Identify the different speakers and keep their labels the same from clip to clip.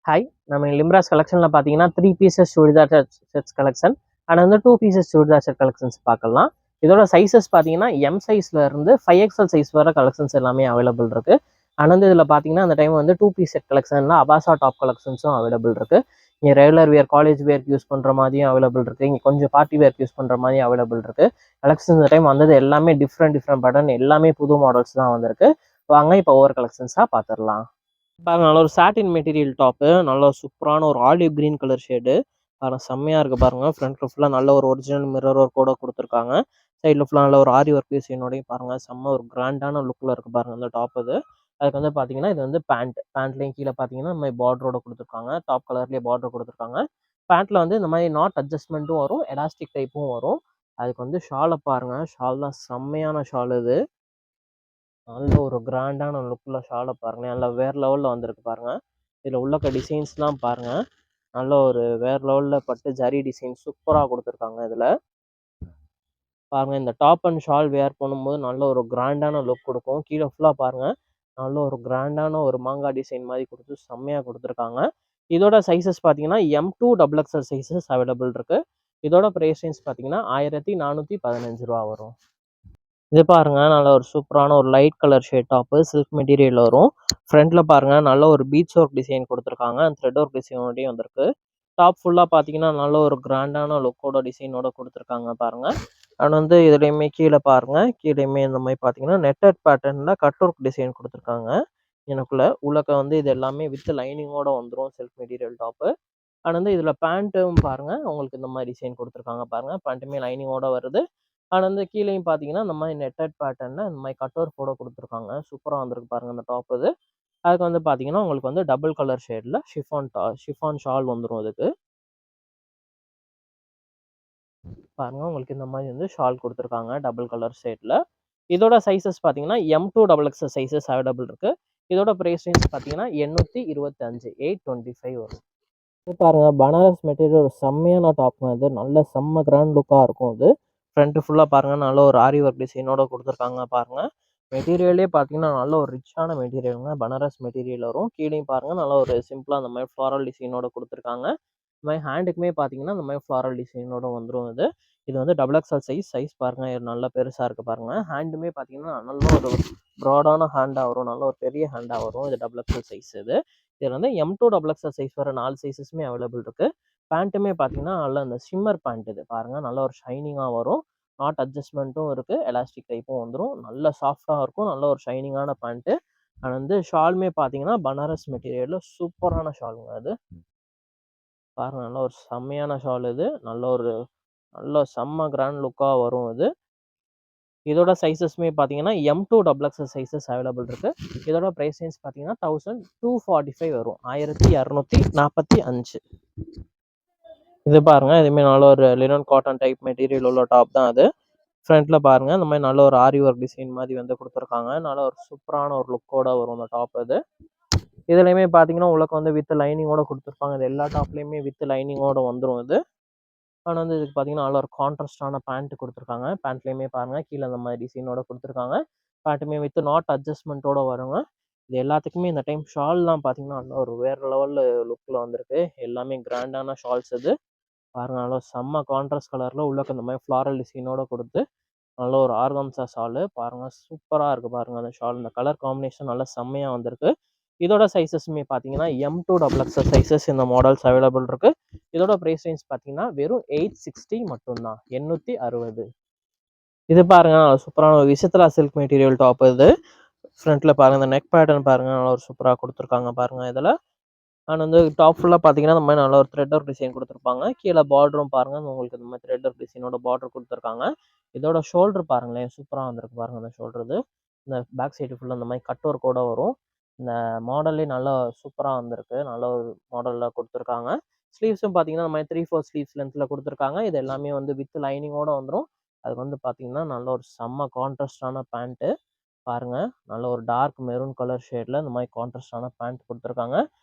Speaker 1: Hi, நம்ம லிம்ராஸ் கலெக்ஷன்ல பார்த்தீங்கன்னா 3 pieces churidar sets collection and வந்து 2 பீசஸ் சுடிதார் செட் கலெக்ஷன்ஸ் பார்க்கலாம். இதோட சைஸஸ் பார்த்தீங்கன்னா எம் சைஸ்ல இருந்து 5XL சைஸ் வர கலெக்ஷன்ஸ் எல்லாமே அவைலபிள் இருக்கு. அண்ட் வந்து இதில் பார்த்தீங்கன்னா அந்த டைம் வந்து 2 பீஸ் செட் கலெக்ஷன்ல அபாசா டாப் கலெக்ஷன்ஸும் அவைலபிள் இருக்கு. இங்கே ரெகுலர் வியர் காலேஜ் வேர்க்கு யூஸ் பண்ணுற மாதிரியும் அவைலபிள் இருக்கு. இங்கே கொஞ்சம் பார்ட்டி வேர்க்கு யூஸ் பண்ணுற மாதிரியும் அவைலபிள் இருக்கு. கலெக்ஷன் இந்த டைம் வந்தது எல்லாமே டிஃப்ரெண்ட் பட்டன் எல்லாமே புது மாடல்ஸ் தான் வந்திருக்கு. வாங்க இப்போ ஒவ்வொரு கலெக்ஷன்ஸாக பார்த்துடலாம். பாருங்க நல்ல ஒரு சாட்டின் மெட்டீரியல் டாப்பு, நல்ல சூப்பரான ஒரு ஆலிவ் கிரீன் கலர் ஷேடு. பாருங்க செம்மையா இருக்கு பாருங்க. ஃப்ரண்ட்ல ஃபுல்லா நல்ல ஒரு ஒரிஜினல் மிரர் ஒர்க்கோட கொடுத்துருக்காங்க. சைடில் ஃபுல்லா நல்ல ஒரு ஆரி ஒர்க் டிசைனோடய பாருங்க செம்ம ஒரு கிராண்டான லுக்கில் இருக்கு பாருங்க இந்த டாப் இது. அதுக்கு வந்து பார்த்தீங்கன்னா இது வந்து பேண்ட்லேயும் கீழே பார்த்தீங்கன்னா இந்த மாதிரி பார்டரோட கொடுத்துருக்காங்க. டாப் கலர்லேயே பார்டர் கொடுத்துருக்காங்க. பேண்ட்ல வந்து இந்த மாதிரி நாட் அட்ஜஸ்ட்மெண்ட்டும் வரும், எலாஸ்டிக் டைப்பும் வரும். அதுக்கு வந்து ஷாலை பாருங்க, ஷால் தான் செம்மையான ஷால் இது. நல்ல ஒரு கிராண்டான லுக்கில் ஷாலை பாருங்க, நல்லா வேறு லெவலில் வந்திருக்கு பாருங்க. இதில் உள்ளக்க டிசைன்ஸ்லாம் பாருங்க, நல்ல ஒரு வேறு லெவலில் பட்டு ஜரி டிசைன் சூப்பராக கொடுத்துருக்காங்க. இதில் பாருங்க இந்த டாப் அண்ட் ஷால் வேர் பண்ணும்போது நல்ல ஒரு கிராண்டான லுக் கொடுக்கும். கீழே ஃபுல்லாக பாருங்க, நல்ல ஒரு கிராண்டான ஒரு மாங்காய் டிசைன் மாதிரி கொடுத்து செம்மையாக கொடுத்துருக்காங்க. இதோட சைஸஸ் பார்த்தீங்கன்னா M2XXL சைஸஸ் அவைலபிள் இருக்கு. இதோட ப்ரைஸ் ரேஞ்ச் பார்த்தீங்கன்னா 1415 ரூபா வரும். இது பாருங்க நல்ல ஒரு சூப்பரான ஒரு light colour shade top, silk material வரும். ஃப்ரண்ட்ல பாருங்க நல்ல ஒரு பீட்ஸ் ஒர்க் டிசைன் கொடுத்துருக்காங்க. அந்த த்ரெட் ஒர்க் டிசைனோடய வந்திருக்கு. டாப் ஃபுல்லாக பார்த்தீங்கன்னா நல்ல ஒரு கிராண்டான லுக்கோட டிசைனோட கொடுத்துருக்காங்க பாருங்க. அண்ட் வந்து இதுலையுமே கீழே பாருங்க, கீழேயுமே இந்த மாதிரி பார்த்தீங்கன்னா நெட்டட் பேட்டர்னில் கட் ஒர்க் டிசைன் கொடுத்துருக்காங்க. எனக்குள்ள உள்ளக்க வந்து இது எல்லாமே வித் லைனிங்கோட வந்துடும் சில்க் மெட்டீரியல் டாப்பு. அண்ட் வந்து இதில் பேண்ட்டும் பாருங்க உங்களுக்கு இந்த மாதிரி டிசைன் கொடுத்துருக்காங்க பாருங்க. பேண்ட்டுமே லைனிங்கோட வருது. அண்ட் வந்து கீழேயும் பார்த்தீங்கன்னா இந்த மாதிரி நெட்டட் பேட்டர்னில் இந்த மாதிரி கட் ஒர்க் கூட கொடுத்துருக்காங்க. சூப்பராக வந்திருக்கு பாருங்க இந்த டாப் இது. அதுக்கு வந்து பார்த்தீங்கன்னா உங்களுக்கு வந்து டபுள் கலர் ஷேடில் ஷிஃபான் ஷால் வந்துடும் அதுக்கு. பாருங்க உங்களுக்கு இந்த மாதிரி வந்து ஷால் கொடுத்துருக்காங்க டபுள் கலர் ஷேடில். இதோட சைஸஸ் பார்த்தீங்கன்னா M2XXL சைஸஸ் அவைலபிள் இருக்கு. இதோட ப்ரைஸ் ரேஞ்ச் பார்த்தீங்கன்னா 825 825 வரும். இது பாருங்க பனாரஸ் மெட்டீரியல் ஒரு செம்மையான டாப்ங்க இது. நல்ல செம்ம கிராண்ட் லுக்காக இருக்கும் இது. ஃப்ரண்ட்டு ஃபுல்லாக பாருங்க நல்ல ஒரு ஆரி ஒர்க் டிசைனோட கொடுத்துருக்காங்க பாருங்க. மெட்டீரியலே பார்த்தீங்கன்னா நல்ல ஒரு ரிச்சான மெட்டீரியலுங்க. பனாரஸ் மெட்டீரியல் வரும். கீழேயும் பாருங்க நல்ல ஒரு சிம்பிளாக அந்த மாதிரி ஃப்ளாரல் டிசைனோட கொடுத்துருக்காங்க. இந்த மாதிரி ஹேண்டுக்குமே பார்த்தீங்கன்னா இந்த மாதிரி ஃப்ளாரல் டிசைனோட வந்துடும் இது. இது வந்து XXL சைஸ் பாருங்க, இது நல்லா பெருசாக இருக்குது பாருங்க. ஹேண்டுமே பார்த்தீங்கன்னா நல்ல ஒரு ப்ராடான ஹேண்டாக வரும், நல்ல ஒரு பெரிய ஹேண்டாக வரும். இது XXL சைஸ் இது. இதில் வந்து M2XXL சைஸ் வர 4 சைஸஸுமே அவைலபிள் இருக்கு. பேண்ட்டுமே பார்த்தீங்கன்னா நல்ல இந்த ஷிம்மர் பேண்ட் இது பாருங்க, நல்ல ஒரு ஷைனிங்காக வரும். நாட் அட்ஜஸ்ட்மெண்ட்டும் இருக்கு, எலாஸ்டிக் டைப்பும் வந்துடும். நல்ல சாஃப்டாக இருக்கும், நல்ல ஒரு ஷைனிங்கான பேண்ட்டு. அண்ட் வந்து ஷாலுமே பார்த்தீங்கன்னா பனாரஸ் மெட்டீரியலில் சூப்பரான ஷாலுங்க அது. பாருங்க நல்ல ஒரு செம்மையான ஷால் இது. நல்ல செம்ம கிராண்ட் லுக்காக வரும் இது. இதோட சைஸஸ்மே பார்த்தீங்கன்னா M2XXL சைஸஸ் அவைலபிள் இருக்கு. இதோட ப்ரைஸ் ரேஞ்ச் பார்த்தீங்கன்னா 1245 வரும், 1245. இது பாருங்க இதுவுமே நல்ல ஒரு லினன் காட்டன் டைப் மெட்டீரியல் உள்ள டாப் தான் அது. ஃப்ரண்ட்ல பாருங்க இந்த மாதிரி நல்ல ஒரு ஆரி ஒர்க் டிசைன் மாதிரி வந்து கொடுத்துருக்காங்க. நல்ல ஒரு சூப்பரான ஒரு லுக்கோட வரும் அந்த டாப் அது. இதுலையுமே பார்த்தீங்கன்னா உங்களுக்கு வந்து வித் லைனிங்கோட கொடுத்துருப்பாங்க. இது எல்லா டாப்லையுமே வித் லைனிங்கோட வந்துடும் இது. ஆனால் வந்து இதுக்கு பார்த்தீங்கன்னா நல்ல ஒரு கான்ட்ராஸ்டான பேண்ட் கொடுத்துருக்காங்க. பேண்ட்லேயுமே பாருங்கள் கீழே அந்த மாதிரி டிசைனோட கொடுத்துருக்காங்க. பேண்ட்டுமே வித் நாட் அட்ஜஸ்ட்மெண்ட்டோட வருங்க. இது எல்லாத்துக்குமே இந்த டைம் ஷால்லாம் பார்த்தீங்கன்னா நல்ல ஒரு வேறு லெவலில் லுக்கில் வந்திருக்கு. எல்லாமே கிராண்டான ஷால்ஸ் இது பாருங்க. நல்லா செம்ம கான்ட்ராஸ்ட் கலரில் உள்ளக்க இந்த மாதிரி ஃப்ளாரல் டிசைனோட கொடுத்து நல்ல ஒரு ஆர்கன்சா ஷாலு பாருங்க, சூப்பராக இருக்குது பாருங்க அந்த ஷால். இந்த கலர் காம்பினேஷன் நல்லா செம்மையாக வந்திருக்கு. இதோட சைஸஸ்மே பார்த்தீங்கன்னா M2XXL சைஸஸ் இந்த மாடல்ஸ் அவைலபிள் இருக்கு. இதோட ப்ரைஸ் ரேஞ்ச் பார்த்தீங்கன்னா வெறும் 860 மட்டும்தான், 860. இது பாருங்க சூப்பரான ஒரு விசித்ரா சில்க் மெட்டீரியல் டாப் இது. ஃப்ரண்ட்ல பாருங்க இந்த நெக் பேட்டர்ன் பாருங்க, நல்லா ஒரு சூப்பராக கொடுத்துருக்காங்க பாருங்க இதில். அண்ட் வந்து டாப் ஃபுல்லாக பார்த்தீங்கன்னா இந்த மாதிரி நல்ல ஒரு த்ரெட் ஒர்க் டிசைன் கொடுத்துருப்பாங்க. கீழே பார்டரும் பாருங்க உங்களுக்கு இந்த மாதிரி த்ரெட் ஒர்க் டிசைனோட பார்டர் கொடுத்துருக்காங்க. இதோட ஷோல்டர் பாருங்களேன், சூப்பராக வந்திருக்கு பாருங்க அந்த ஷோல்டர் இது. இந்த பேக் சைடு ஃபுல்லாக இந்த மாதிரி கட் ஒர்க்கோட வரும். இந்த மாடல்லே நல்லா சூப்பராக வந்திருக்கு, நல்ல ஒரு மாடலில் கொடுத்துருக்காங்க. ஸ்லீவ்ஸும் பார்த்தீங்கன்னா இந்த மாதிரி 3/4 ஸ்லீவ்ஸ் லென்த்தில் கொடுத்துருக்காங்க. இது எல்லாமே வந்து வித் லைனிங்கோட வந்துடும். அதுக்கு வந்து பார்த்தீங்கன்னா நல்ல ஒரு செம்ம கான்ட்ராஸ்டான பேண்ட்டு பாருங்க. நல்ல ஒரு டார்க் மெரூன் கலர் ஷேடில் இந்த மாதிரி கான்ட்ராஸ்டான பேண்ட் கொடுத்துருக்காங்க.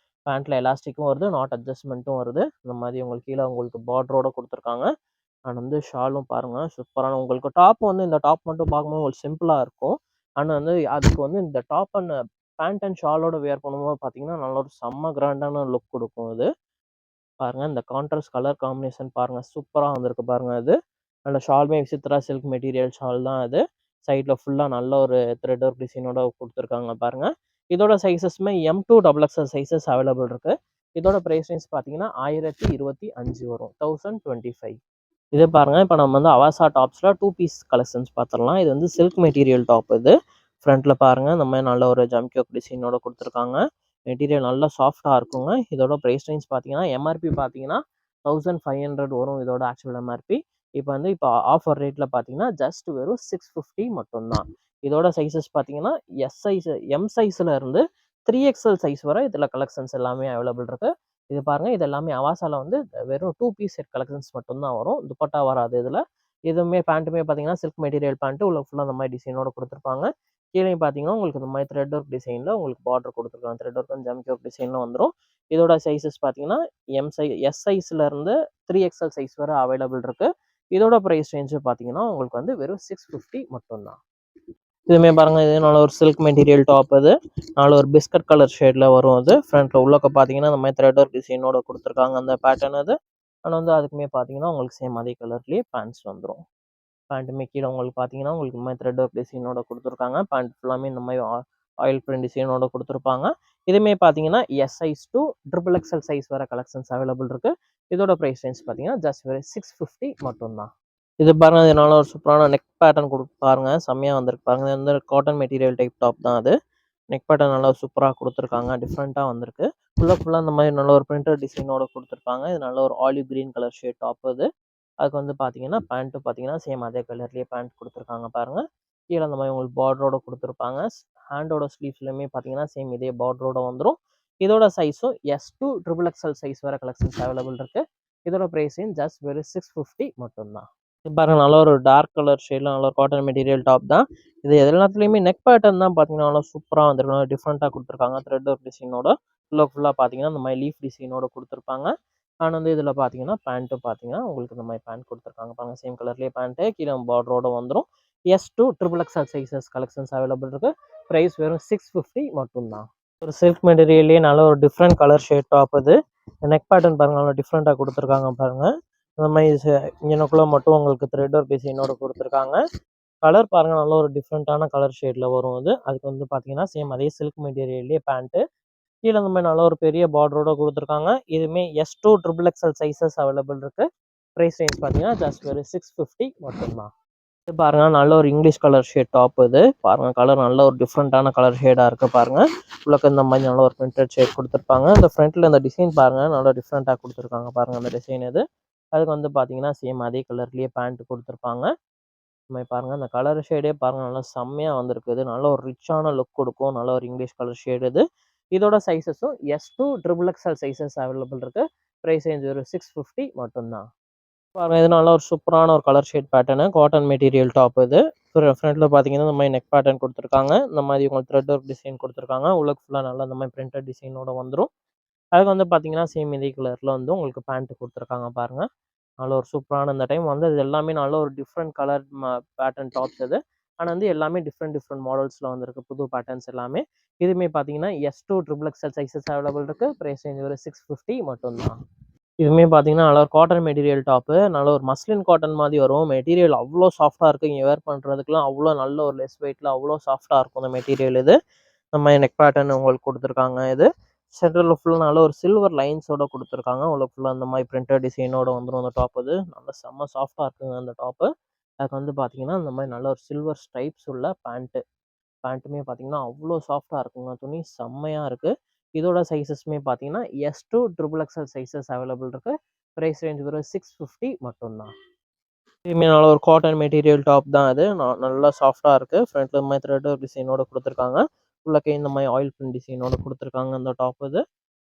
Speaker 1: பேண்ட்டில் எலாஸ்டிக்கும் வருது, நாட் அட்ஜஸ்ட்மெண்ட்டும் வருது. இந்த மாதிரி உங்களுக்கு கீழே உங்களுக்கு பார்டரோட கொடுத்துருக்காங்க. அண்ட் வந்து ஷாலும் பாருங்கள் சூப்பரான உங்களுக்கு டாப் வந்து இந்த டாப் மட்டும் பார்க்கும்போது உங்களுக்கு சிம்பிளாக இருக்கும். அண்ட் வந்து அதுக்கு வந்து இந்த டாப் அண்ட் பேண்ட் அண்ட் ஷாலோட வியர் பண்ணும்போது பார்த்தீங்கன்னா, நல்ல ஒரு செம்ம கிராண்டான லுக் குடுக்கும் இது. பாருங்க இந்த கான்ட்ராஸ்ட் கலர் காம்பினேஷன் பாருங்க. சூப்பரா வந்திருக்கு பாருங்க இது. அந்த ஷாலுமே விசித்ரா சில்க் மெட்டீரியல் ஷால் தான் இது. சைட்ல ஃபுல்லா நல்ல ஒரு த்ரெட் ஒர்க் டிசைனோட குடுத்துருக்காங்க பாருங்க. இதோட சைஸஸ்மே M2 XXL சைஸஸ் அவைலபிள் இருக்கு. இதோட பிரைஸ் ரேஞ்ச் பார்த்தீங்கன்னா, 1025 வரும். 1025. இது பாருங்க, இப்ப நம்ம வந்து அவாசா டாப்ஸ்ல 2 பீஸ் கலெக்ஷன்ஸ் பார்த்துரலாம். இது வந்து சில்க் மெட்டீரியல் டாப் இது. ஃப்ரண்ட்ல பாருங்க, இந்த மாரி நல்ல ஒரு ஜம்கியோக் டிசைனோட குடுத்துருக்காங்க. மெட்டீரியல் நல்லா சாஃப்ட்டா இருக்குங்க. இதோட பிரைஸ் ரேஞ்ச் பார்த்தீங்கன்னா, எம்ஆர்பி பார்த்தீங்கன்னா 1500 வரும் இதோட ஆக்சுவல் எம்ஆர்பி. இப்ப ஆஃபர் ரேட்ல பார்த்தீங்கன்னா, ஜஸ்ட் வெறும் 650 மட்டும் தான். இதோட சைஸஸ் பார்த்தீங்கன்னா, எஸ் சைஸ், எம் சைஸ்ல இருந்து 3XL சைஸ் வரை இதுல கலெக்ஷன்ஸ் எல்லாமே அவைலபிள் இருக்கு. இது பாருங்க, இது எல்லாமே அவாசால வந்து வெறும் 2 பீஸ் செட் கலெக்ஷன்ஸ் மட்டும் தான் வரும். துப்பட்டா வராது இதுல. இதுவுமே பேண்ட்டுமே பார்த்தீங்கன்னா, சில்க் மெட்டீரியல் பேண்ட் உள்ள ஃபுல்லா அந்த மாரி டிசைனோட குடுத்துருப்பாங்க. கீழயும் பார்த்தீங்கன்னா, உங்களுக்கு இந்த மாரி த்ரெட் ஒர்க் டிசைன்ல உங்களுக்கு பார்டர் குடுத்துருக்காங்க. த்ரெட் ஒர்க் அண்ட் ஜம்கி டிசைன்ல வந்துரும். இதோட சைஸஸ் பார்த்தீங்கன்னா, எஸ் சைஸ்ல இருந்து 3XL சைஸ் வரை அவைலபிள் இருக்கு. இதோட பிரைஸ் ரேஞ்ச் பார்த்தீங்கன்னா, உங்களுக்கு வந்து வெறும் 650 மட்டும் தான். இதுவுமே பாருங்க, இது நல்ல ஒரு சில்க் மெட்டீரியல் டாப் இது. நல்ல ஒரு பிஸ்கட் கலர் ஷேட்ல வரும் அது. ஃப்ரண்ட்ல உள்ளக்க பார்த்தீங்கன்னா, இந்த மாரி த்ரெட் ஒர்க் டிசைனோட குடுத்துருக்காங்க அந்த பேட்டர்ன் அது. அண்ட் வந்து அதுக்குமே பார்த்தீங்கன்னா, உங்களுக்கு சேம் அதே கலர்லயே பேண்ட்ஸ் வந்துரும். பேண்ட்டுமே கீழ உங்களுக்கு பார்த்தீங்கன்னா, உங்களுக்கு இந்த மாரி த்ரெட் ஒர்க் டிசைனோட குடுத்துருக்காங்க. பேண்ட் ஃபுல்லாமே இந்த மாரி ஆயில் பிரிண்ட் டிசைனோட குடுத்துருப்பாங்க. இதுவுமே பார்த்தீங்கன்னா, S size to XXL size வர கலெக்ஷன்ஸ் அவைலபிள் இருக்கு. இதோட பிரைஸ் ரேஞ்ச் பார்த்தீங்கன்னா, ஜஸ்ட் வெறும் 650 மட்டும் தான். இது பாருங்க, இது நல்ல ஒரு சூப்பரான நெக் பேட்டர்ன் பாருங்க. செம்மையா வந்திருக்கு பாருங்க. இது வந்து காட்டன் மெட்டீரியல் டைப் டாப் தான் அது. நெக் பேட்டர்ன் நல்லா சூப்பரா குடுத்துருக்காங்க. டிஃப்ரெண்ட்டா வந்திருக்கு. ஃபுல்லா இந்த மாரி நல்ல ஒரு பிரிண்டட் டிசைனோட குடுத்துருப்பாங்க. இது நல்ல ஒரு olive green colour shade top இது. அதுக்கு வந்து பார்த்தீங்கன்னா, பேண்ட்டும் பார்த்தீங்கன்னா, சேம் அதே கலர்லயே பேண்ட் குடுத்துருக்காங்க பாருங்க. கீழ இந்த மாரி உங்களுக்கு பார்டரோட குடுத்துருப்பாங்க. ஹேண்டோட ஸ்லீவ்ஸ்லயுமே பார்த்தீங்கன்னா, சேம் இதே பார்டரோட வந்துரும். இதோட சைஸும் S2 XXL சைஸ் வர கலெக்ஷன்ஸ் அவைலபிள் இருக்கு. இதோட பிரைஸிங் ஜஸ்ட் வெறும் 650 மட்டும் தான். இது பாருங்க, நல்ல ஒரு டார்க் கலர் ஷேட்ல நல்ல ஒரு காட்டன் மெட்டீரியல் டாப் தான். இது எல்லாத்துலயுமே நெக் பேட்டர்ன் தான் பார்த்தீங்கன்னா, நல்லா சூப்பரா வந்திருக்கு. நல்லா டிஃப்ரெண்ட்டா குடுத்துருக்காங்க. த்ரெட் ஒர்க் டிசைனோட ஃபுல்லா பார்த்தீங்கன்னா, இந்த மாரி லீஃப் டிசைனோட குடுத்துருப்பாங்க. அண்ட் வந்து இதுல பார்த்தீங்கன்னா, பேண்ட்டும் பார்த்தீங்கன்னா, உங்களுக்கு இந்த மாரி பேண்ட் குடுத்துருக்காங்க பாருங்க. சேம் கலர்லயே பேண்ட் கீழ பார்டரோட வந்துரும். S2 XXL sizes collections available இருக்கு. பிரைஸ் வெறும் 650 மட்டும் தான். ஒரு சில்க் மெட்டீரியல்லயே நல்ல ஒரு டிஃப்ரெண்ட் கலர் ஷேட் டாப் இது. நெக் பேட்டர்ன் பாருங்க, நல்லா டிஃப்ரெண்ட்டா குடுத்துருக்காங்க பாருங்க. இந்த மாரி இங்கனக்குள்ள மட்டும் உங்களுக்கு த்ரெட் ஒர்க் டிசைனோட குடுத்துருக்காங்க. கலர் பாருங்க, நல்ல ஒரு டிஃப்ரெண்ட்டான கலர் ஷேட்ல வரும் இது. அதுக்கு வந்து பார்த்தீங்கன்னா, சேம் அதே சில்க் மெட்டீரியல்லயே பேண்ட். கீழ இந்த மாரி நல்ல ஒரு பெரிய பார்டரோட குடுத்துருக்காங்க. இதுவுமே S2 XXL சைஸஸ் அவைலபிள் இருக்கு. பிரைஸ் ரேஞ்ச் பார்த்தீங்கன்னா, ஜஸ்ட் வெறும் 650 மட்டும் தான். இது பாருங்க, நல்ல ஒரு இங்கிலீஷ் கலர் ஷேட் டாப் இது. பாருங்க, கலர் நல்ல ஒரு டிஃப்ரெண்ட்டான கலர் ஷேடா இருக்கு பாருங்க. உள்ளக்க இந்த மாரி நல்ல ஒரு பிரிண்டட் ஷேட் குடுத்துருப்பாங்க. இந்த ஃப்ரண்ட்ல இந்த டிசைன் பாருங்க, நல்லா டிஃப்ரெண்ட்டா குடுத்துருக்காங்க பாருங்க அந்த டிசைன் இது. அதுக்கு வந்து பார்த்தீங்கன்னா, சேம் அதே கலர்லயே பேண்ட் குடுத்துருப்பாங்க. இந்த மாரி பாருங்க, அந்த கலர் ஷேடே பாருங்க, நல்லா செம்மையா வந்திருக்கு இது. நல்ல ஒரு ரிச்சான லுக் குடுக்கும். நல்ல ஒரு இங்கிலீஷ் கலர் ஷேட் இது. இதோட சைஸஸும் S2 XXL சைஸஸ் அவைலபிள் இருக்கு. பிரைஸ் ரேஞ்ச் வெறும் 650 மட்டும் தான். பாருங்க, இது நல்ல ஒரு சூப்பரான ஒரு colour shade pattern. Cotton material top இது. ஃப்ரண்ட்ல பார்த்தீங்கன்னா, இந்த மாரி நெக் பேட்டர்ன் குடுத்துருக்காங்க. இந்த மாரி உங்களுக்கு த்ரெட் ஒர்க் டிசைன் குடுத்துருக்காங்க. உள்ளக்க ஃபுல்லா நல்லா இந்த மாரி பிரிண்டட் டிசைனோட வந்துரும். அதுக்கு வந்து பார்த்தீங்கன்னா, சேம் இதே கலர்ல வந்து உங்களுக்கு பேண்ட் குடுத்துருக்காங்க பாருங்க. நல்ல ஒரு சூப்பரான இந்த டைம் வந்து இது எல்லாமே நல்ல ஒரு டிஃப்ரெண்ட் கலர் பேட்டர்ன் டாப்ஸ் இது. ஆனா வந்து எல்லாமே டிஃப்ரெண்ட் மாடல்ஸ்ல வந்திருக்கு. புது பேட்டர்ன்ஸ் எல்லாமே. இதுவுமே பார்த்தீங்கன்னா, S2 XXL சைஸஸ் அவைலபிள் இருக்கு. பிரைஸ் ரேஞ்ச் வெறும் 650 மட்டும் தான். இதுவுமே பார்த்தீங்கன்னா, நல்ல ஒரு காட்டன் மெட்டீரியல் டாப்பு. நல்ல ஒரு மஸ்லின் காட்டன் மாரி வரும். மெட்டீரியல் அவ்ளோ சாஃப்ட்டா இருக்கு. இங்க வேர் பண்றதுக்குலாம் அவ்ளோ நல்ல ஒரு லெஸ் வெயிட்ல அவ்ளோ சாஃப்ட்டா இருக்கும் இந்த மெட்டீரியல் இது. இந்த மாரி நெக் பேட்டர்ன் உங்களுக்கு குடுத்துருக்காங்க இது. சென்டர்ல ஃபுல்லா நல்ல ஒரு சில்வர் லைன்ஸோட குடுத்துருக்காங்க. உள்ள ஃபுல்லா இந்த மாரி பிரிண்டட் டிசைனோட வந்துரும் அந்த டாப் இது. நல்லா செம்ம சாஃப்ட்டா இருக்குங்க அந்த டாப்பு. அதுக்கு வந்து பார்த்தீங்கன்னா, இந்த மாரி நல்ல ஒரு சில்வர் ஸ்ட்ரைப்ஸ் உள்ள பேண்ட். பேண்ட்டுமே பார்த்தீங்கன்னா, அவ்ளோ சாஃப்ட்டா இருக்குங்க. துணி செம்மையா இருக்கு. இதோட சைஸஸ்மே பார்த்தீங்கன்னா, S2 XXL சைஸஸ் அவைலபிள் இருக்கு. பிரைஸ் ரேஞ்ச் வெறும் 650 மட்டும் தான். இதுவுமே நல்ல ஒரு காட்டன் மெட்டீரியல் டாப் தான் அது. நல்லா சாஃப்ட்டா இருக்கு. ஃப்ரண்ட்ல இந்த மாரி த்ரெட் ஒர்க் டிசைனோட குடுத்துருக்காங்க. உள்ளக்க இந்த மாரி ஆயில் பிரிண்ட் டிசைனோட குடுத்துருக்காங்க அந்த டாப் இது.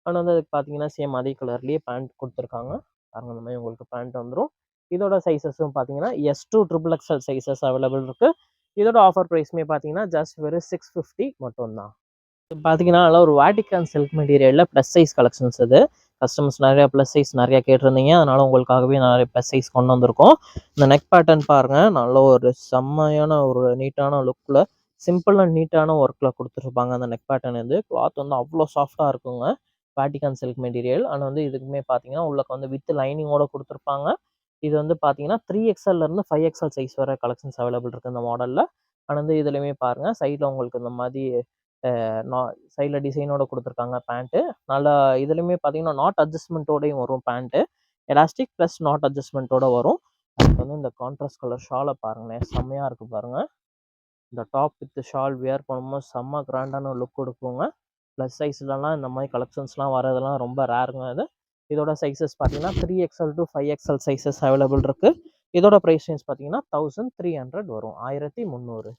Speaker 1: அண்ட் வந்து அதுக்கு பார்த்தீங்கன்னா, சேம் அதே கலர்லயே பேண்ட் குடுத்துருக்காங்க. பாருங்க, இந்த மாரி உங்களுக்கு பேண்ட் வந்துரும். இதோட சைஸஸும் பார்த்தீங்கன்னா, S2 XXL சைஸஸ் அவைலபிள் இருக்கு. இதோட ஆஃபர் பிரைஸுமே பார்த்தீங்கன்னா, ஜஸ்ட் வெறும் 650 மட்டும் தான். இது பார்த்தீங்கன்னா, நல்ல ஒரு வாட்டிகன் சில்க் மெட்டீரியல்ல ப்ளஸ் சைஸ் கலெக்ஷன்ஸ் இது. கஸ்டமர்ஸ் நெறைய ப்ளஸ் சைஸ் நெறைய கேட்டிருந்தீங்க. அதனால உங்களுக்காகவே நெறைய ப்ளஸ் சைஸ் கொண்டு வந்திருக்கோம். இந்த நெக் பேட்டர்ன் பாருங்க, நல்ல ஒரு செம்மையான ஒரு நீட்டான லுக்ல சிம்பிள் அண்ட் நீட்டான ஒர்க்கில் கொடுத்துருப்பாங்க அந்த நெக் பேட்டர்ன் இது. கிளாத் வந்து அவ்வளோ சாஃப்டாக இருக்குங்க. Vatican silk material. அண்ட் வந்து இதுக்குமே பார்த்தீங்கன்னா உள்ளக்க வந்து வித் லைனிங்கோட கொடுத்துருப்பாங்க. இது வந்து பார்த்தீங்கன்னா 3XLலேருந்து 5XL சைஸ் வரை கலெக்ஷன்ஸ் அவைலபிள் இருக்குது இந்த மாடலில். அண்ட் வந்து இதுலையுமே பாருங்கள் சைடில் உங்களுக்கு இந்த மாதிரி சைடில் டிசைனோட கொடுத்துருக்காங்க பேண்ட்டு. நல்லா இதுலையுமே பார்த்தீங்கன்னா நாட் அட்ஜஸ்ட்மெண்ட்டோடையும் வரும் பேண்ட்டு. எலாஸ்டிக் ப்ளஸ் நாட் அட்ஜஸ்ட்மெண்ட்டோட வரும். அதுக்கு வந்து இந்த கான்ட்ராஸ்ட் கலர் ஷாலை பாருங்களேன், செம்மையாக இருக்குது பாருங்கள். இந்த டாப் வித் ஷால் வியர் பண்ணும்போது செம்ம கிராண்டான லுக் கொடுக்குங்க. ப்ளஸ் சைஸ்லலாம் இந்த மாதிரி கலெக்ஷன்ஸ்லாம் வரதெல்லாம் ரொம்ப ரேருங்க இது. இதோட சைஸஸ் பார்த்தீங்கன்னா 3XL to 5XL sizes available இருக்குது. இதோட ப்ரைஸ் ரேஞ்ச் பார்த்தீங்கன்னா 1300 வரும், 1300.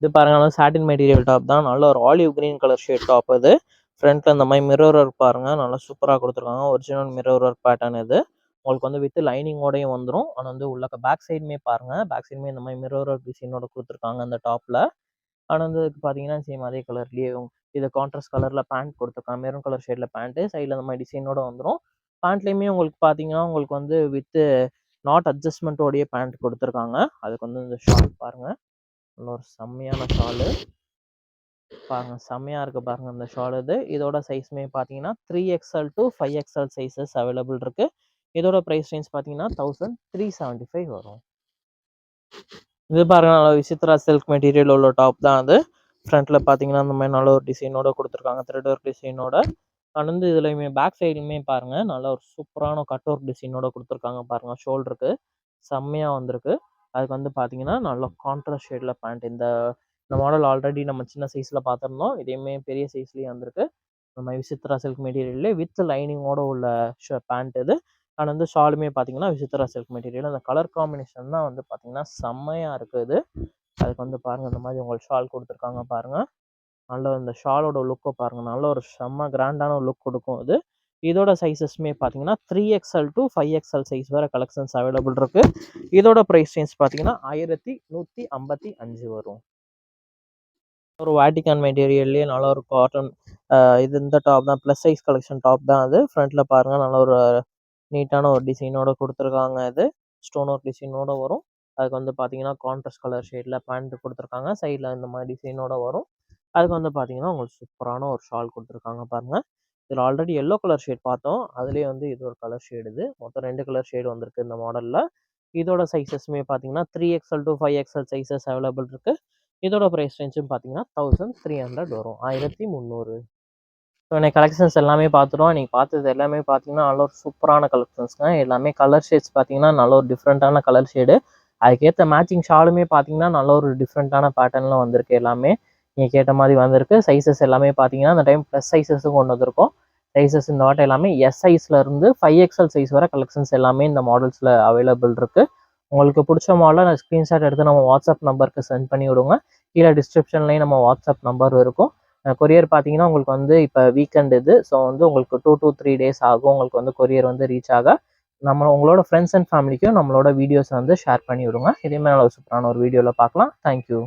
Speaker 1: இது பாருங்க சாட்டின் மெட்டீரியல் டாப் தான். நல்ல ஒரு olive green colour shade top இது. ஃப்ரண்ட்டில் இந்த மாதிரி மிரர் ஒர்க் பாருங்கள், நல்லா சூப்பராக கொடுத்துருக்காங்க. ஒரிஜினல் மிரர் ஒர்க் பேட்டர்ன் இது. உங்களுக்கு வந்து வித் லைனிங்கோடையும் வந்துடும். ஆனால் வந்து உள்ள பேக் சைடுமே பாருங்கள், பேக் சைடுமே இந்த மாதிரி மிரர் ஒர்க் டிசைனோட கொடுத்துருக்காங்க அந்த டாப்பில். ஆனால் வந்து பார்த்தீங்கன்னா சேம் அதே கலர்லேயே இது கான்ட்ராஸ்ட் கலரில் பேண்ட் கொடுத்துருக்காங்க. மெரூன் கலர் ஷேடில் பேண்ட்டு, சைடில் இந்த மாதிரி டிசைனோட வந்துடும். பேண்ட்லேயுமே உங்களுக்கு பார்த்தீங்கன்னா உங்களுக்கு வந்து வித்து நாட் அட்ஜஸ்ட்மெண்ட்டோடைய பேண்ட் கொடுத்துருக்காங்க. அதுக்கு வந்து இந்த ஷால் பாருங்கள், நல்ல ஒரு செம்மையான ஷாலு பாருங்கள், செம்மையாக இருக்குது பாருங்கள் இந்த ஷால் இது. இதோட சைஸுமே பார்த்தீங்கன்னா 3XL to 5XL sizes available இருக்குது. இதோட ப்ரைஸ் ரேஞ்ச் பார்த்தீங்கன்னா 1375 வரும். இது பாருங்க, நல்லா விசித்ரா சில்க் மெட்டீரியல் உள்ள டாப் தான் அது. ஃப்ரண்ட்டில் பார்த்தீங்கன்னா இந்த மாதிரி நல்ல ஒரு டிசைனோட கொடுத்துருக்காங்க, த்ரெட் ஒர்க் டிசைனோட. அண்ட் வந்து இதுலையுமே பேக் சைடுமே பாருங்கள், நல்ல ஒரு சூப்பரான கட் ஒர்க் டிசைனோட கொடுத்துருக்காங்க பாருங்கள். ஷோல்டருக்கு செம்மையாக வந்திருக்கு. அதுக்கு வந்து பார்த்தீங்கன்னா நல்ல கான்ட்ராஸ்ட் ஷேடில் பேண்ட். இந்த மாடல் ஆல்ரெடி நம்ம சின்ன சைஸில் பார்த்துருந்தோம். இதையுமே பெரிய சைஸ்லேயே வந்திருக்கு. நம்ம விசித்ரா சில்க் மெட்டீரியல்லே வித் லைனிங்கோட உள்ள பேண்ட் இது. அண்ட் வந்து ஷாலுமே பார்த்தீங்கன்னா விசித்ரா சில்க் மெட்டீரியல். அந்த கலர் காம்பினேஷன் தான் வந்து பார்த்தீங்கன்னா செம்மையாக இருக்குது. அதுக்கு வந்து பாருங்கள் இந்த மாதிரி உங்களுக்கு ஷால் கொடுத்துருக்காங்க பாருங்கள். நல்ல இந்த ஷாலோட லுக்கை பாருங்கள், நல்ல ஒரு செம்ம கிராண்டான லுக் கொடுக்கும் இது. இதோட சைஸஸ்மே பார்த்தீங்கன்னா 3XL to 5XL சைஸ் வரை கலெக்ஷன்ஸ் அவைலபிள் இருக்குது. இதோட ப்ரைஸ் ரேஞ்ச் பார்த்தீங்கன்னா 1155 வரும். ஒரு வேட்டிகன் மெட்டீரியல்லே நல்ல ஒரு காட்டன் இது இந்த டாப் தான், ப்ளஸ் சைஸ் கலெக்ஷன் டாப் தான் அது. ஃப்ரண்ட்டில் பாருங்கள் நல்ல ஒரு நீட்டான ஒரு டிசைனோட கொடுத்துருக்காங்க. இது ஸ்டோன் ஒர்க் டிசைனோட வரும். அதுக்கு வந்து பார்த்தீங்கன்னா கான்ட்ராஸ்ட் கலர் ஷேடில் பேண்ட் கொடுத்துருக்காங்க. சைடில் இந்த மாதிரி டிசைனோட வரும். அதுக்கு வந்து பார்த்தீங்கன்னா உங்களுக்கு சூப்பரான ஒரு ஷால் கொடுத்துருக்காங்க பாருங்கள். இதில் ஆல்ரெடி எல்லோ கலர் ஷேட் பார்த்தோம், அதுலேயே வந்து இது ஒரு கலர் ஷேடு. இது மொத்தம் 2 கலர் ஷேடு வந்திருக்கு இந்த மாடலில். இதோட சைஸஸ்மே பார்த்தீங்கன்னா 3XL to 5XL sizes available இருக்குது. இதோட ப்ரைஸ் ரேஞ்சும் பார்த்தீங்கன்னா 1300 வரும், 1300. ஸோ இன்னைக்கு கலெக்ஷன்ஸ் எல்லாமே பார்த்துட்டோம். நீங்கள் பார்த்தது எல்லாமே பார்த்தீங்கன்னா நல்ல ஒரு சூப்பரான கலெக்ஷன்ஸ்ங்க. எல்லாமே கலர் ஷேட்ஸ் பார்த்தீங்கன்னா நல்ல ஒரு டிஃப்ரெண்ட்டான கலர் ஷேடு. அதுக்கேற்ற மேட்சிங் ஷாலுமே பார்த்தீங்கன்னா நல்ல ஒரு டிஃப்ரெண்ட்டான பேட்டர்னில் வந்திருக்கு. எல்லாமே நீங்கள் கேட்ட மாதிரி வந்திருக்கு. சைஸஸ் எல்லாமே பார்த்தீங்கன்னா அந்த டைம் ப்ளஸ் சைஸஸும் கொண்டு வந்திருக்கோம். சைஸஸ் இந்த வாட்டை எல்லாமே எஸ் சைஸ்லேருந்து 5XL சைஸ் வரை கலெக்ஷன்ஸ் எல்லாமே இந்த மாடல்ஸில் அவைலபிள் இருக்குது. உங்களுக்கு பிடிச்ச மாடலை நான் ஸ்க்ரீன்ஷாட் எடுத்து நம்ம வாட்ஸ்அப் நம்பருக்கு சென்ட் பண்ணி விடுங்க. கீழே டிஸ்கிரிப்ஷன்லேயும் நம்ம வாட்ஸ்அப் நம்பர் இருக்கும். கொரியர் பார்த்தீங்கன்னா உங்களுக்கு வந்து இப்போ வீக்கெண்ட் இது. ஸோ வந்து உங்களுக்கு 2 to 3 days ஆகும் உங்களுக்கு வந்து கொரியர் வந்து ரீச் ஆக. உங்களோட ஃப்ரெண்ட்ஸ் அண்ட் ஃபேமிலிக்கும் நம்மளோட வீடியோஸ் வந்து ஷேர் பண்ணி விடுங்க. இதே மாதிரி நல்ல சூப்பரான ஒரு வீடியோவில் பார்க்கலாம். தேங்க்யூ.